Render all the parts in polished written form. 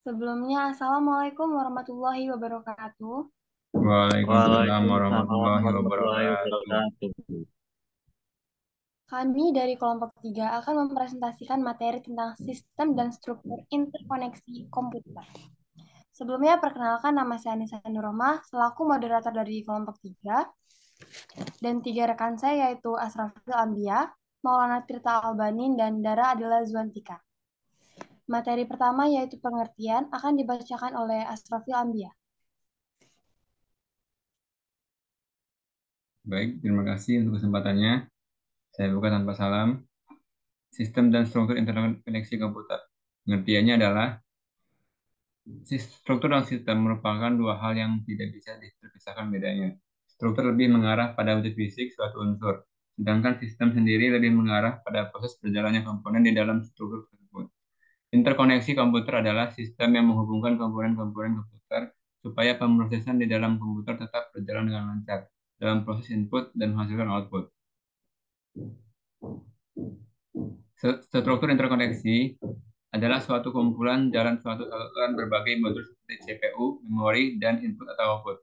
Sebelumnya, Assalamualaikum warahmatullahi wabarakatuh. Waalaikumsalam Waalaikumsalam warahmatullahi warahmatullahi wabarakatuh. wabarakatuh. Kami dari kelompok 3 akan mempresentasikan materi tentang sistem dan struktur interkoneksi komputer. Sebelumnya, perkenalkan nama saya Anissa Nurrohmah, selaku moderator dari kelompok 3, dan 3 rekan saya yaitu Asrafil Ambia, Maulana Tirta Albanin, dan Dara Adila Zuantika. Materi pertama yaitu pengertian akan dibacakan oleh Asrafil Ambia. Baik, terima kasih untuk kesempatannya. Saya buka tanpa salam. Sistem dan struktur interkoneksi komputer. Pengertiannya adalah struktur dan sistem merupakan dua hal yang tidak bisa terpisahkan bedanya. Struktur lebih mengarah pada wujud fisik suatu unsur, sedangkan sistem sendiri lebih mengarah pada proses berjalannya komponen di dalam struktur tersebut. Interkoneksi komputer adalah sistem yang menghubungkan komponen-komponen komputer supaya pemrosesan di dalam komputer tetap berjalan dengan lancar dalam proses input dan menghasilkan output. Struktur interkoneksi adalah suatu kumpulan jalan suatu saluran berbagai modul seperti CPU, memori, dan input atau output.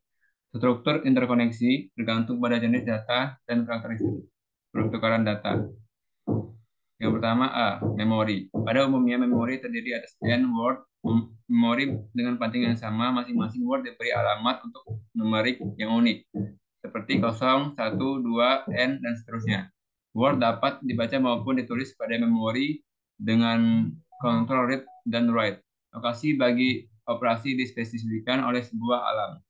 Struktur interkoneksi bergantung pada jenis data dan karakteristik pertukaran data. Yang pertama A. Memori. Pada umumnya memori terdiri atas N word memori dengan panting yang sama, masing-masing word diberi alamat untuk numerik yang unik, seperti 0, 1, 2, N, dan seterusnya. Word dapat dibaca maupun ditulis pada memori dengan control read dan write. Lokasi bagi operasi dispesifikan oleh sebuah alam.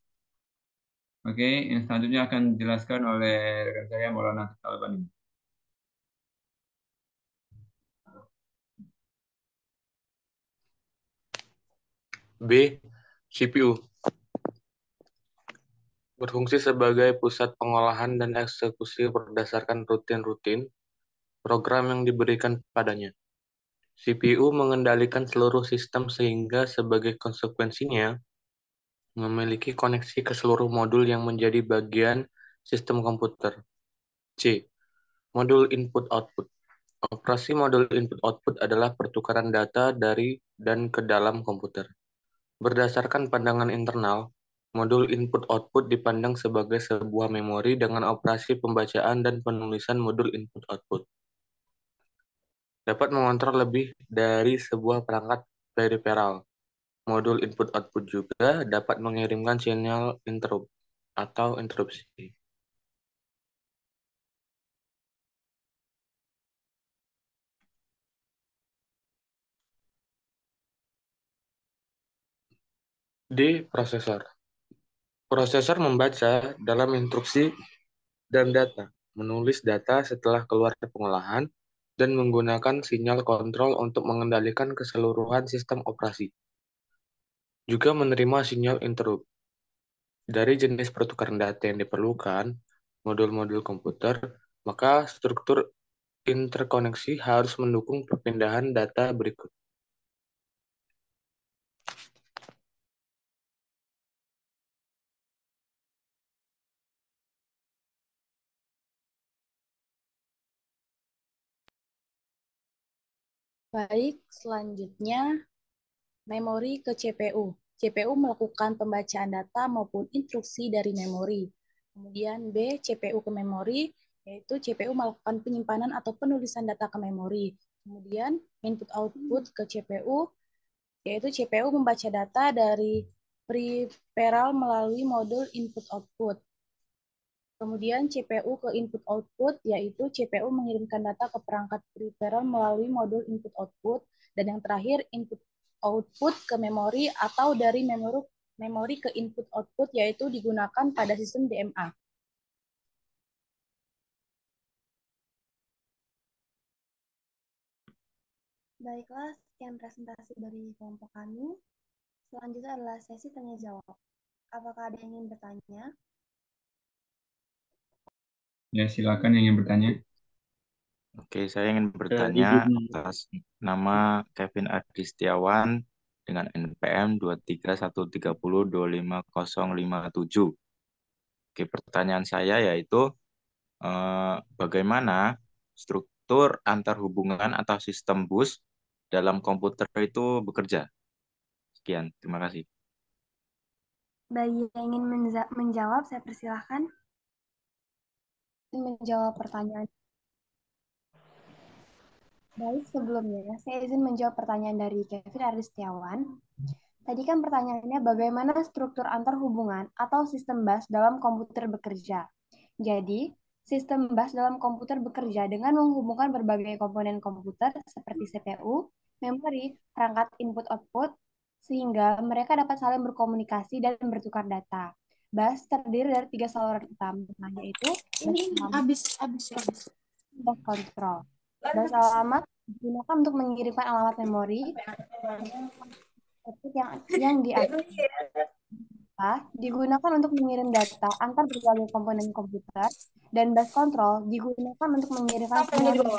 Oke, yang selanjutnya akan dijelaskan oleh rekan saya Maulana Talbani. B. CPU berfungsi sebagai pusat pengolahan dan eksekusi berdasarkan rutin program yang diberikan padanya. CPU mengendalikan seluruh sistem sehingga sebagai konsekuensinya memiliki koneksi ke seluruh modul yang menjadi bagian sistem komputer. C. Modul input-output. Operasi modul input-output adalah pertukaran data dari dan ke dalam komputer. Berdasarkan pandangan internal, modul input-output dipandang sebagai sebuah memori dengan operasi pembacaan dan penulisan modul input-output. Dapat mengontrol lebih dari sebuah perangkat periferal. Modul input-output juga dapat mengirimkan sinyal interrupt atau interupsi. D. Prosesor. Prosesor membaca dalam instruksi dan data, menulis data setelah keluar pengolahan, dan menggunakan sinyal kontrol untuk mengendalikan keseluruhan sistem operasi. Juga menerima sinyal interrupt. Dari jenis pertukaran data yang diperlukan, modul-modul komputer, maka struktur interkoneksi harus mendukung perpindahan data berikut. Baik, selanjutnya memori ke CPU. CPU melakukan pembacaan data maupun instruksi dari memori. Kemudian B, CPU ke memori, yaitu CPU melakukan penyimpanan atau penulisan data ke memori. Kemudian input-output ke CPU, yaitu CPU membaca data dari peripheral melalui modul input-output. Kemudian CPU ke input-output, yaitu CPU mengirimkan data ke perangkat peripheral melalui modul input-output. Dan yang terakhir, input-output ke memori atau dari memori ke input-output, yaitu digunakan pada sistem DMA. Baiklah, sekian presentasi dari kelompok kami. Selanjutnya adalah sesi tanya-jawab. Apakah ada yang ingin bertanya? Ya, silakan yang ingin bertanya. Oke, saya ingin bertanya atas nama Kevin Adi Setiawan dengan NPM 23130250057. Oke, pertanyaan saya yaitu bagaimana struktur antar hubungan atau sistem bus dalam komputer itu bekerja? Sekian, terima kasih. Bagi yang ingin menjawab, saya persilahkan menjawab pertanyaan. Baik, sebelumnya saya izin menjawab pertanyaan dari Kevin Aristiawan. Tadi kan pertanyaannya bagaimana struktur antar hubungan atau sistem bus dalam komputer bekerja. Jadi, sistem bus dalam komputer bekerja dengan menghubungkan berbagai komponen komputer seperti CPU, memori, perangkat input-output, sehingga mereka dapat saling berkomunikasi dan bertukar data. Bus terdiri dari 3 saluran utama, yaitu bus alamat, bus kontrol. Bus alamat digunakan untuk mengirimkan alamat memori yang digunakan untuk mengirim data antar berbagai komponen komputer, dan bus control digunakan untuk mengirimkan sinyal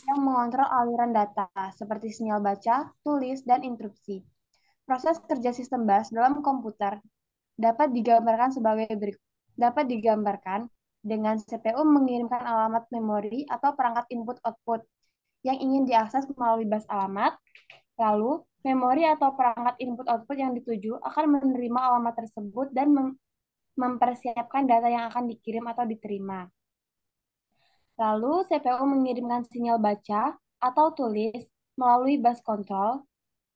yang mengontrol aliran data seperti sinyal baca, tulis, dan interupsi. Proses kerja sistem bus dalam komputer dapat digambarkan sebagai berikut. Dapat digambarkan dengan CPU mengirimkan alamat memori atau perangkat input-output yang ingin diakses melalui bus alamat. Lalu, memori atau perangkat input-output yang dituju akan menerima alamat tersebut dan mempersiapkan data yang akan dikirim atau diterima. Lalu, CPU mengirimkan sinyal baca atau tulis melalui bus control,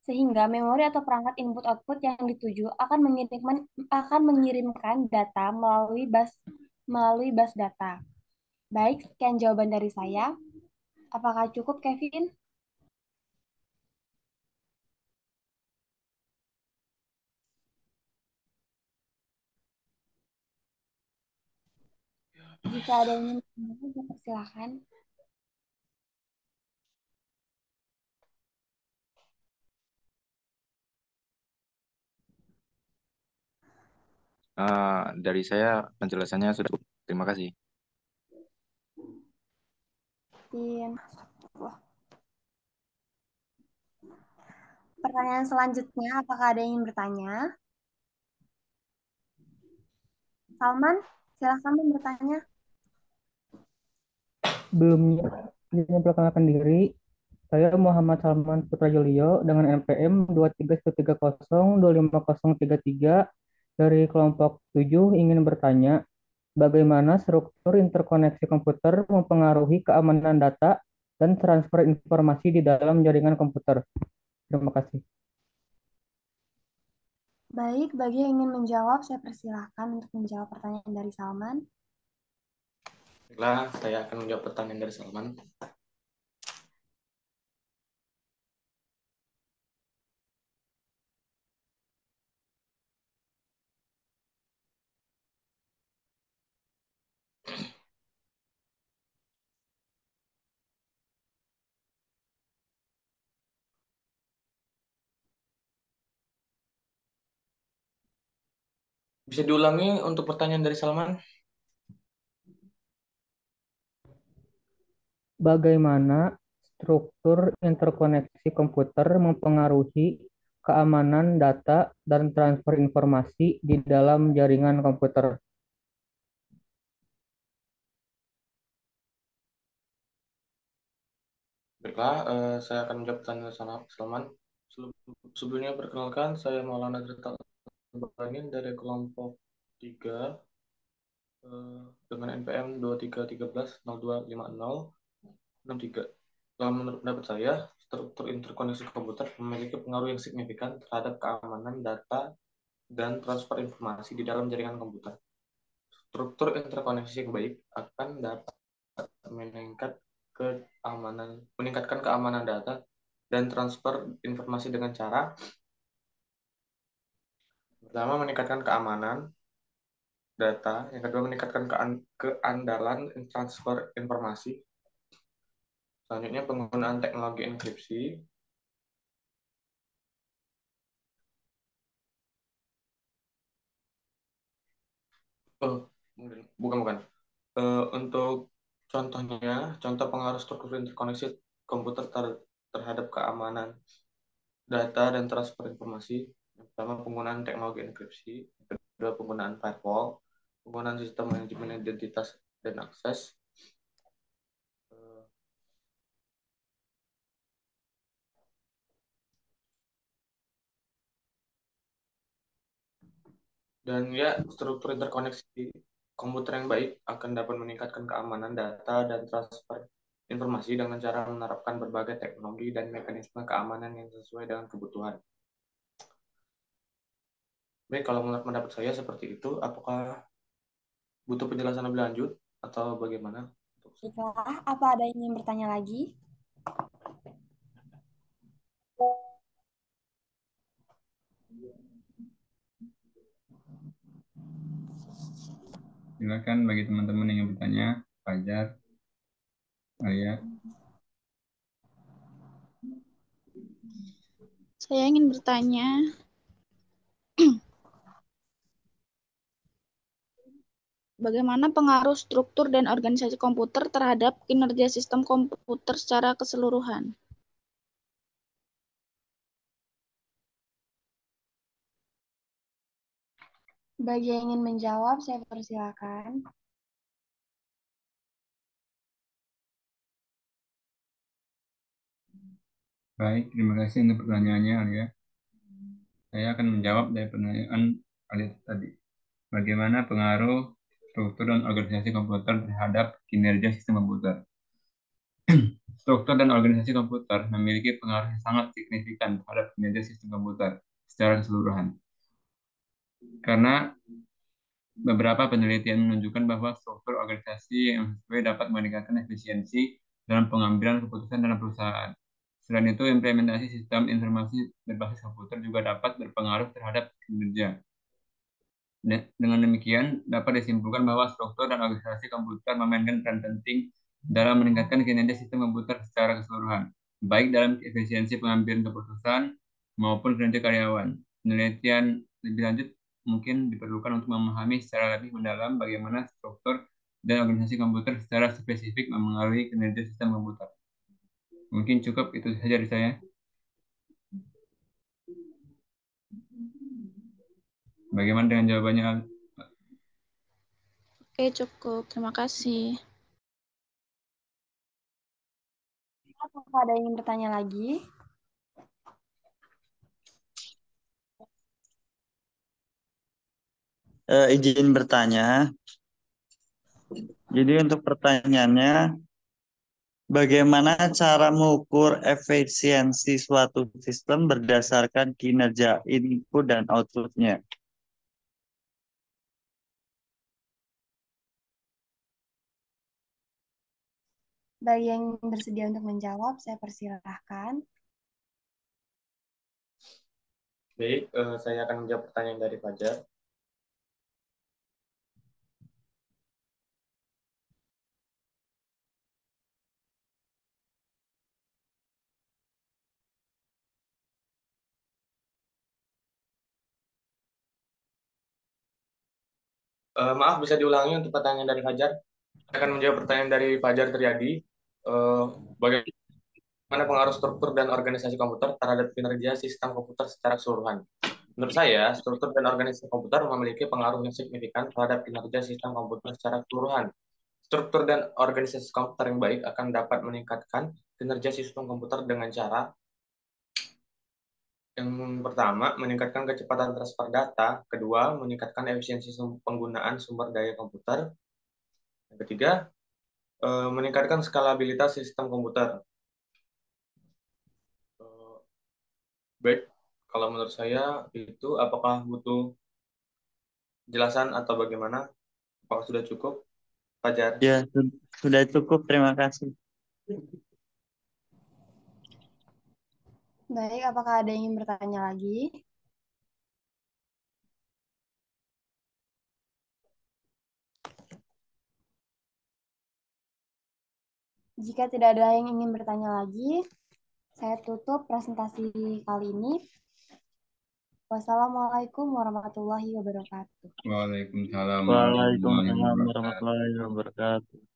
sehingga memori atau perangkat input-output yang dituju akan mengirimkan data melalui bus data. Baik, sekian jawaban dari saya. Apakah cukup, Kevin? Jika ada yang ingin bertanya, silakan. Dari saya penjelasannya sudah cukup. Terima kasih. Pertanyaan selanjutnya, apakah ada yang ingin bertanya? Salman, silakan bertanya. Sebelumnya, izin memperkenalkan diri. Saya Muhammad Salman Putra Julio dengan NPM 231302533 dari kelompok 7 ingin bertanya, bagaimana struktur interkoneksi komputer mempengaruhi keamanan data dan transfer informasi di dalam jaringan komputer? Terima kasih. Baik, bagi yang ingin menjawab, saya persilahkan untuk menjawab pertanyaan dari Salman. Baiklah, saya akan menjawab pertanyaan dari Salman. Bisa diulangi untuk pertanyaan dari Salman? Bagaimana struktur interkoneksi komputer mempengaruhi keamanan data dan transfer informasi di dalam jaringan komputer? Baiklah, saya akan menjawab pertanyaan Salman. Sebelumnya perkenalkan, saya Maulana Tirta Ibrahim dari kelompok 3 dengan NPM 2313025063. Dalam menurut pendapat saya, struktur interkoneksi komputer memiliki pengaruh yang signifikan terhadap keamanan data dan transfer informasi di dalam jaringan komputer. Struktur interkoneksi yang baik akan dapat meningkatkan keamanan data dan transfer informasi dengan cara pertama meningkatkan keamanan data, yang kedua meningkatkan keandalan transfer informasi, selanjutnya penggunaan teknologi enkripsi, bukan. Untuk contoh pengaruh struktur interkoneksi komputer terhadap keamanan data dan transfer informasi. Yang pertama penggunaan teknologi enkripsi, yang kedua penggunaan firewall, penggunaan sistem manajemen identitas dan akses, Dan ya, struktur interkoneksi komputer yang baik akan dapat meningkatkan keamanan data dan transfer informasi dengan cara menerapkan berbagai teknologi dan mekanisme keamanan yang sesuai dengan kebutuhan. Baik, kalau menurut pendapat saya seperti itu, apakah butuh penjelasan lebih lanjut atau bagaimana? Baiklah, apa ada yang ingin bertanya lagi? Silakan bagi teman-teman yang ingin bertanya, Fajar, Arya. Saya ingin bertanya, bagaimana pengaruh struktur dan organisasi komputer terhadap kinerja sistem komputer secara keseluruhan? Bagi yang ingin menjawab, saya persilakan. Baik, terima kasih untuk pertanyaannya, Arya. Saya akan menjawab dari pertanyaan Arya tadi. Bagaimana pengaruh struktur dan organisasi komputer terhadap kinerja sistem komputer? Struktur dan organisasi komputer memiliki pengaruh yang sangat signifikan terhadap kinerja sistem komputer secara keseluruhan. Karena beberapa penelitian menunjukkan bahwa struktur organisasi yang sesuai dapat meningkatkan efisiensi dalam pengambilan keputusan dalam perusahaan. Selain itu, implementasi sistem informasi berbasis komputer juga dapat berpengaruh terhadap kinerja. Dengan demikian, dapat disimpulkan bahwa struktur dan organisasi komputer memainkan peran penting dalam meningkatkan kinerja sistem komputer secara keseluruhan, baik dalam efisiensi pengambilan keputusan maupun kinerja karyawan. Penelitian lebih lanjut mungkin diperlukan untuk memahami secara lebih mendalam bagaimana struktur dan organisasi komputer secara spesifik mempengaruhi kinerja sistem komputer. Mungkin cukup itu saja dari saya. Bagaimana dengan jawabannya? Oke, cukup. Terima kasih. Apakah ada yang ingin bertanya lagi? Izin bertanya. Jadi untuk pertanyaannya, bagaimana cara mengukur efisiensi suatu sistem berdasarkan kinerja input dan output-nya? Bagi yang bersedia untuk menjawab, saya persilahkan. Baik, saya akan menjawab pertanyaan dari Fajar. Maaf, bisa diulangi untuk pertanyaan dari Fajar? Saya akan menjawab pertanyaan dari Fajar Triadi. Bagaimana pengaruh struktur dan organisasi komputer terhadap kinerja sistem komputer secara keseluruhan? Menurut saya, struktur dan organisasi komputer memiliki pengaruh yang signifikan terhadap kinerja sistem komputer secara keseluruhan. Struktur dan organisasi komputer yang baik akan dapat meningkatkan kinerja sistem komputer dengan cara yang pertama, meningkatkan kecepatan transfer data. Kedua, meningkatkan efisiensi penggunaan sumber daya komputer. Yang ketiga, meningkatkan skalabilitas sistem komputer. Baik, kalau menurut saya itu apakah butuh jelasan atau bagaimana? Apakah sudah cukup, Fajar? Ya, sudah cukup. Terima kasih. Baik, apakah ada yang ingin bertanya lagi? Jika tidak ada yang ingin bertanya lagi, saya tutup presentasi kali ini. Wassalamualaikum warahmatullahi wabarakatuh. Waalaikumsalam warahmatullahi Waalaikumsalam wabarakatuh. warahmatullahi wabarakatuh.